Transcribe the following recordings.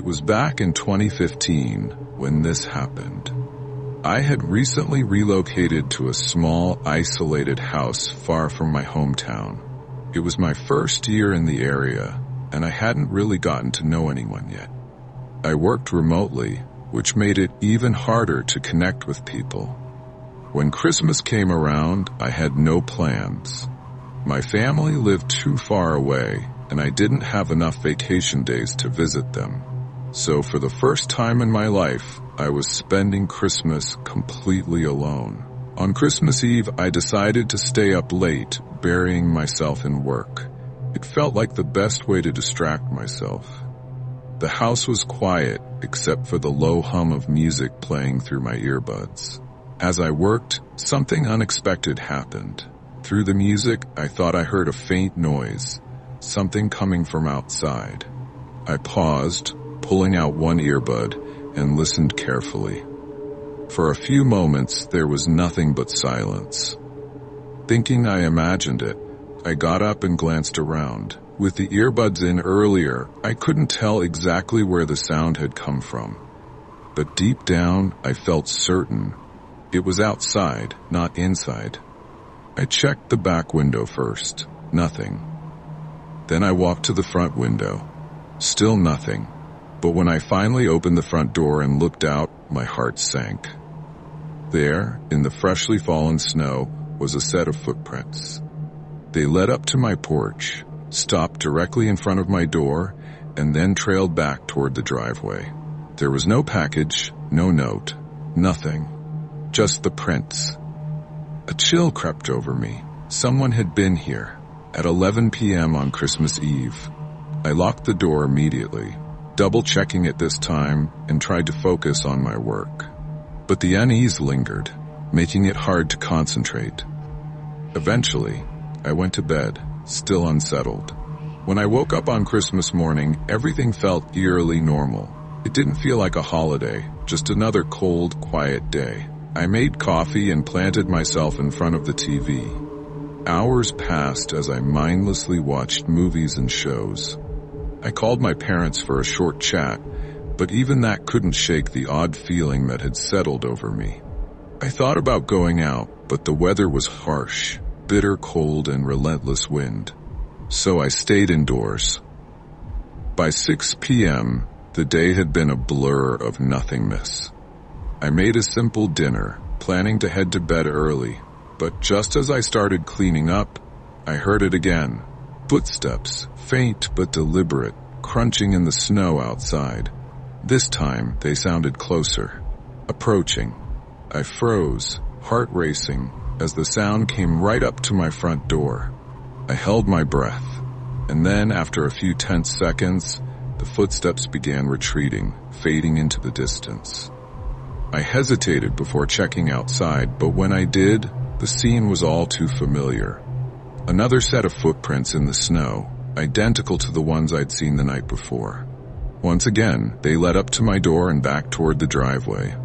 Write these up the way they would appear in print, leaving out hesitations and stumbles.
It was back in 2015 when this happened. I had recently relocated to a small, isolated house far from my hometown. It was my first year in the area, and I hadn't really gotten to know anyone yet. I worked remotely, which made it even harder to connect with people. When Christmas came around, I had no plans. My family lived too far away, and I didn't have enough vacation days to visit them. So for the first time in my life, I was spending Christmas completely alone. On Christmas Eve, I decided to stay up late, burying myself in work. It felt like the best way to distract myself. The house was quiet, except for the low hum of music playing through my earbuds. As I worked, something unexpected happened. Through the music, I thought I heard a faint noise, something coming from outside. I paused, pulling out one earbud, and listened carefully. For a few moments, there was nothing but silence. Thinking I imagined it, I got up and glanced around. With the earbuds in earlier, I couldn't tell exactly where the sound had come from. But deep down, I felt certain. It was outside, not inside. I checked the back window first. Nothing. Then I walked to the front window. Still nothing. But when I finally opened the front door and looked out, my heart sank. There, in the freshly fallen snow, was a set of footprints. They led up to my porch, stopped directly in front of my door, and then trailed back toward the driveway. There was no package, no note, nothing. Just the prints. A chill crept over me. Someone had been here. At 11 p.m. on Christmas Eve. I locked the door immediately, double-checking it this time, and tried to focus on my work. But the unease lingered, making it hard to concentrate. Eventually, I went to bed, still unsettled. When I woke up on Christmas morning, everything felt eerily normal. It didn't feel like a holiday, just another cold, quiet day. I made coffee and planted myself in front of the TV. Hours passed as I mindlessly watched movies and shows. I called my parents for a short chat, but even that couldn't shake the odd feeling that had settled over me. I thought about going out, but the weather was harsh, bitter cold and relentless wind. So I stayed indoors. By 6 p.m., the day had been a blur of nothingness. I made a simple dinner, planning to head to bed early, but just as I started cleaning up, I heard it again. Footsteps, faint but deliberate, crunching in the snow outside. This time, they sounded closer, approaching. I froze, heart racing, as the sound came right up to my front door. I held my breath, and then, after a few tense seconds, the footsteps began retreating, fading into the distance. I hesitated before checking outside, but when I did, the scene was all too familiar. Another set of footprints in the snow, identical to the ones I'd seen the night before. Once again, they led up to my door and back toward the driveway.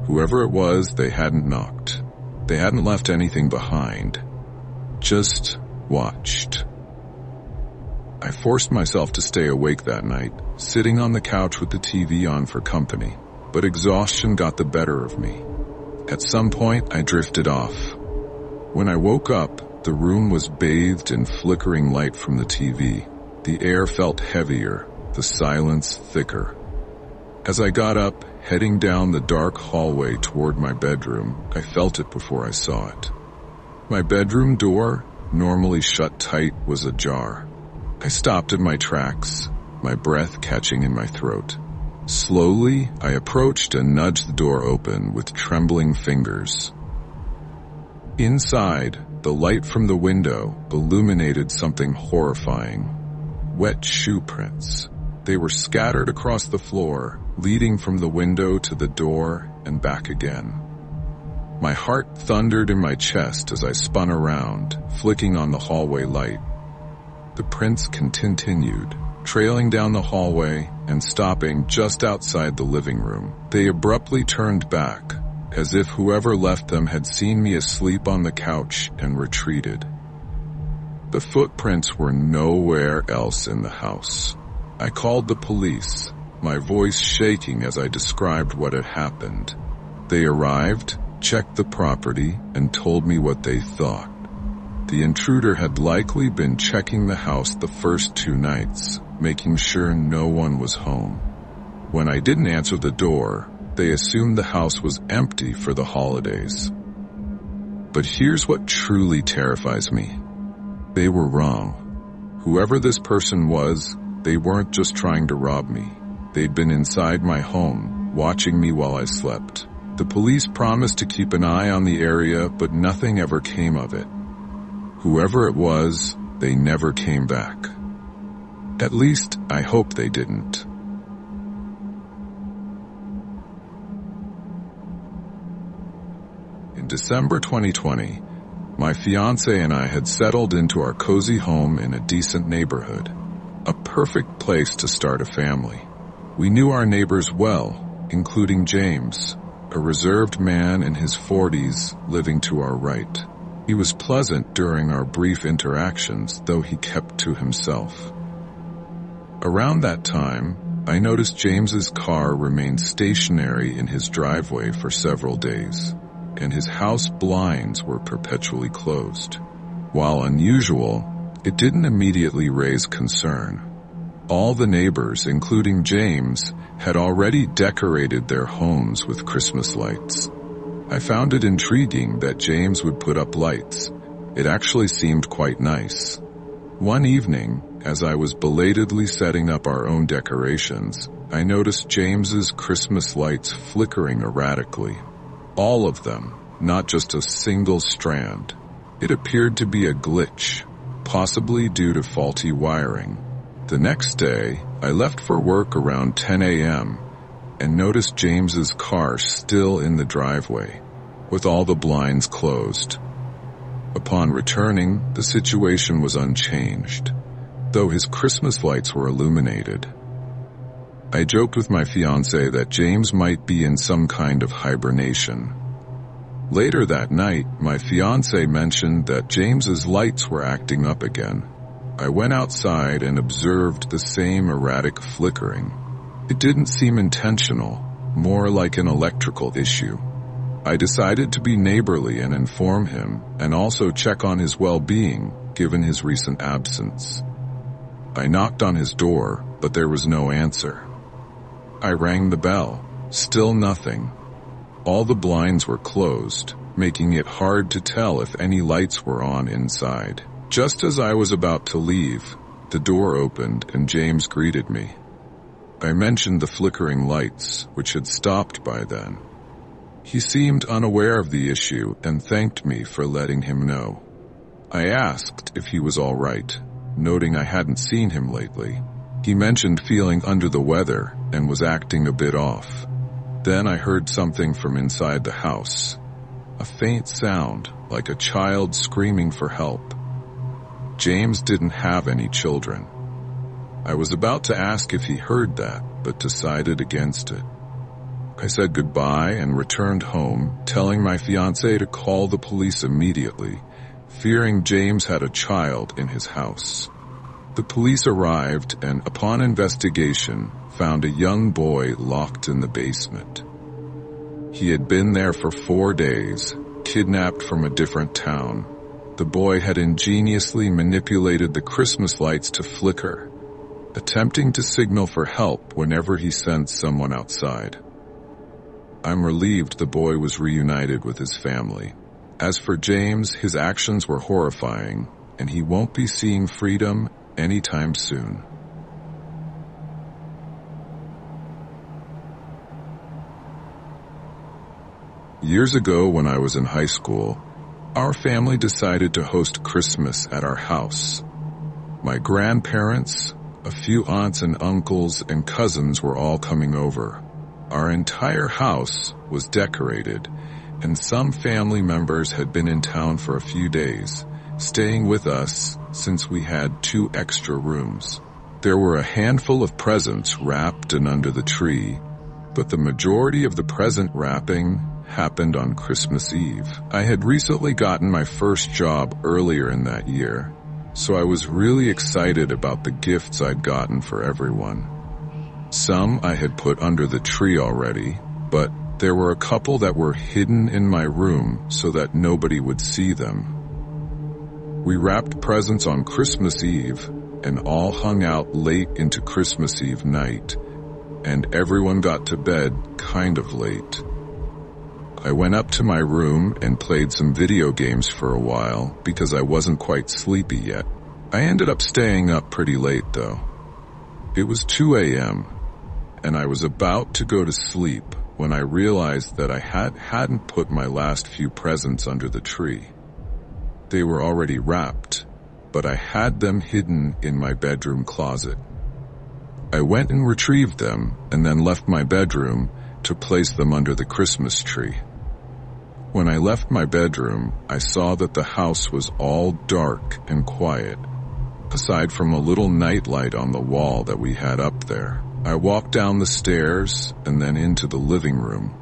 Whoever it was, they hadn't knocked. They hadn't left anything behind. Just watched. I forced myself to stay awake that night, sitting on the couch with the TV on for company, but exhaustion got the better of me. At some point, I drifted off. When I woke up, the room was bathed in flickering light from the TV. The air felt heavier, the silence thicker. As I got up, heading down the dark hallway toward my bedroom, I felt it before I saw it. My bedroom door, normally shut tight, was ajar. I stopped in my tracks, my breath catching in my throat. Slowly, I approached and nudged the door open with trembling fingers. Inside, the light from the window illuminated something horrifying. Wet shoe prints. They were scattered across the floor, leading from the window to the door and back again. My heart thundered in my chest as I spun around, flicking on the hallway light. The prints continued, trailing down the hallway and stopping just outside the living room. They abruptly turned back, as if whoever left them had seen me asleep on the couch and retreated. The footprints were nowhere else in the house. I called the police. my voice shaking as I described what had happened. They arrived, checked the property, and told me what they thought. The intruder had likely been checking the house the first 2 nights, making sure no one was home. When I didn't answer the door, they assumed the house was empty for the holidays. But here's what truly terrifies me. They were wrong. Whoever this person was, they weren't just trying to rob me. They'd been inside my home, watching me while I slept. The police promised to keep an eye on the area, but nothing ever came of it. Whoever it was, they never came back. At least, I hope they didn't. In December 2020, my fiancé and I had settled into our cozy home in a decent neighborhood, a perfect place to start a family. We knew our neighbors well, including James, a reserved man in his 40s living to our right. He was pleasant during our brief interactions, though he kept to himself. Around that time, I noticed James's car remained stationary in his driveway for several days, and his house blinds were perpetually closed. While unusual, it didn't immediately raise concern. All the neighbors, including James, had already decorated their homes with Christmas lights. I found it intriguing that James would put up lights. It actually seemed quite nice. One evening, as I was belatedly setting up our own decorations, I noticed James's Christmas lights flickering erratically. All of them, not just a single strand. It appeared to be a glitch, possibly due to faulty wiring. The next day, I left for work around 10 a.m. and noticed James's car still in the driveway, with all the blinds closed. Upon returning, the situation was unchanged, though his Christmas lights were illuminated. I joked with my fiancé that James might be in some kind of hibernation. Later that night, my fiancé mentioned that James's lights were acting up again. I went outside and observed the same erratic flickering. It didn't seem intentional, more like an electrical issue. I decided to be neighborly and inform him, and also check on his well-being, given his recent absence. I knocked on his door, but there was no answer. I rang the bell. Still nothing. All the blinds were closed, making it hard to tell if any lights were on inside. Just as I was about to leave, the door opened and James greeted me. I mentioned the flickering lights, which had stopped by then. He seemed unaware of the issue and thanked me for letting him know. I asked if he was all right, noting I hadn't seen him lately. He mentioned feeling under the weather and was acting a bit off. Then I heard something from inside the house. A faint sound, like a child screaming for help. James didn't have any children. I was about to ask if he heard that, but decided against it. I said goodbye and returned home, telling my fiancé to call the police immediately, fearing James had a child in his house. The police arrived and, upon investigation, found a young boy locked in the basement. He had been there for 4 days, kidnapped from a different town. The boy had ingeniously manipulated the Christmas lights to flicker, attempting to signal for help whenever he sensed someone outside. I'm relieved the boy was reunited with his family. As for James, his actions were horrifying, and he won't be seeing freedom anytime soon. Years ago, when I was in high school, our family decided to host Christmas at our house. My grandparents, a few aunts and uncles, and cousins were all coming over. Our entire house was decorated, and some family members had been in town for a few days, staying with us since we had 2 extra rooms. There were a handful of presents wrapped and under the tree, but the majority of the present wrapping happened on Christmas Eve. I had recently gotten my first job earlier in that year, so I was really excited about the gifts I'd gotten for everyone. Some I had put under the tree already, but there were a couple that were hidden in my room so that nobody would see them. We wrapped presents on Christmas Eve and all hung out late into Christmas Eve night, and everyone got to bed kind of late. I went up to my room and played some video games for a while because I wasn't quite sleepy yet. I ended up staying up pretty late though. It was 2 a.m. and I was about to go to sleep when I realized that I hadn't put my last few presents under the tree. They were already wrapped, but I had them hidden in my bedroom closet. I went and retrieved them and then left my bedroom to place them under the Christmas tree. When I left my bedroom, I saw that the house was all dark and quiet, aside from a little nightlight on the wall that we had up there. I walked down the stairs and then into the living room.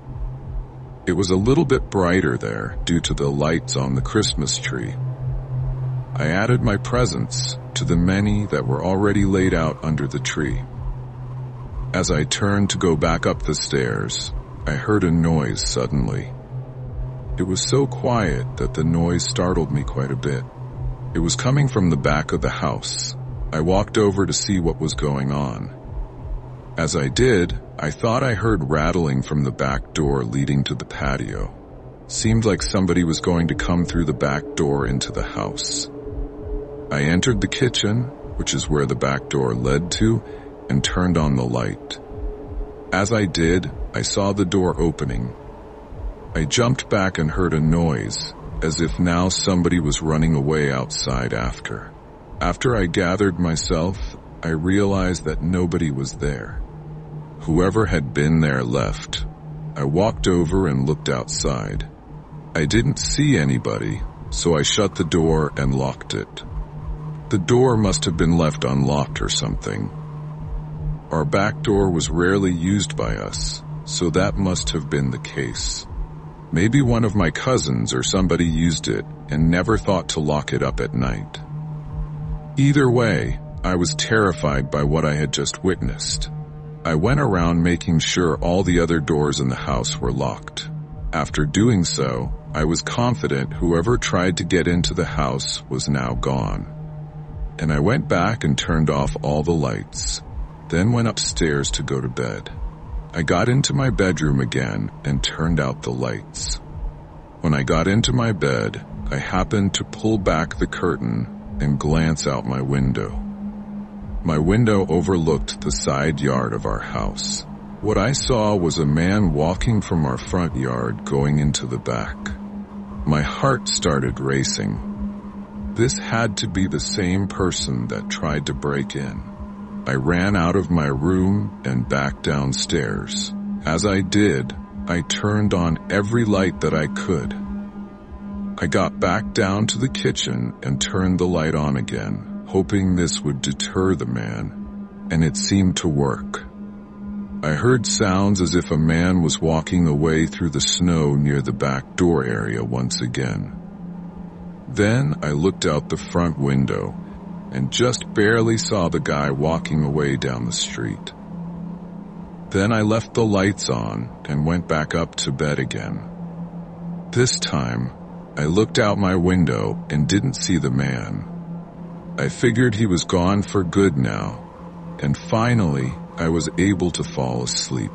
It was a little bit brighter there due to the lights on the Christmas tree. I added my presents to the many that were already laid out under the tree. As I turned to go back up the stairs, I heard a noise suddenly. It was so quiet that the noise startled me quite a bit. It was coming from the back of the house. I walked over to see what was going on. As I did, I thought I heard rattling from the back door leading to the patio. Seemed like somebody was going to come through the back door into the house. I entered the kitchen, which is where the back door led to, and turned on the light. As I did, I saw the door opening. I jumped back and heard a noise, as if now somebody was running away outside after. After I gathered myself, I realized that nobody was there. Whoever had been there left. I walked over and looked outside. I didn't see anybody, so I shut the door and locked it. The door must have been left unlocked or something. Our back door was rarely used by us, so that must have been the case. Maybe one of my cousins or somebody used it and never thought to lock it up at night. Either way, I was terrified by what I had just witnessed. I went around making sure all the other doors in the house were locked. After doing so, I was confident whoever tried to get into the house was now gone. And I went back and turned off all the lights, then went upstairs to go to bed. I got into my bedroom again and turned out the lights. When I got into my bed, I happened to pull back the curtain and glance out my window. My window overlooked the side yard of our house. What I saw was a man walking from our front yard going into the back. My heart started racing. This had to be the same person that tried to break in. I ran out of my room and back downstairs. As I did, I turned on every light that I could. I got back down to the kitchen and turned the light on again, hoping this would deter the man, and it seemed to work. I heard sounds as if a man was walking away through the snow near the back door area once again. Then I looked out the front window and just barely saw the guy walking away down the street. Then I left the lights on and went back up to bed again. This time, I looked out my window and didn't see the man. I figured he was gone for good now, and finally, I was able to fall asleep.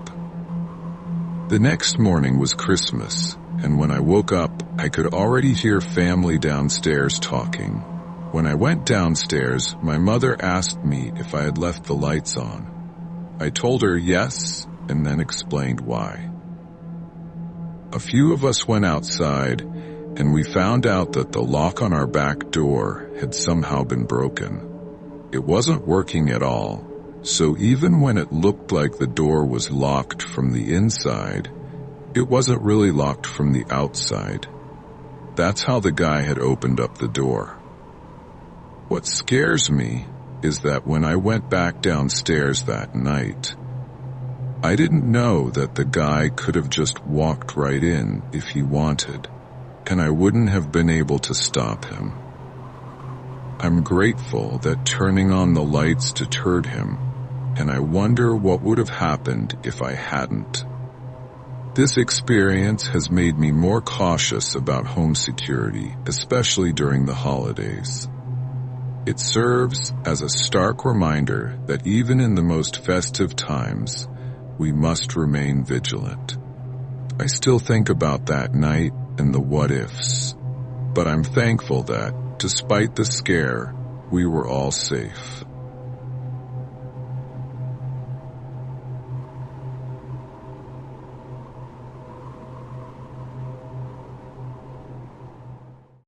The next morning was Christmas, and when I woke up, I could already hear family downstairs talking. When I went downstairs, my mother asked me if I had left the lights on. I told her yes, and then explained why. A few of us went outside, and we found out that the lock on our back door had somehow been broken. It wasn't working at all, so even when it looked like the door was locked from the inside, it wasn't really locked from the outside. That's how the guy had opened up the door. What scares me is that when I went back downstairs that night, I didn't know that the guy could have just walked right in if he wanted, and I wouldn't have been able to stop him. I'm grateful that turning on the lights deterred him, and I wonder what would have happened if I hadn't. This experience has made me more cautious about home security, especially during the holidays. It serves as a stark reminder that even in the most festive times, we must remain vigilant. I still think about that night and the what-ifs, but I'm thankful that, despite the scare, we were all safe.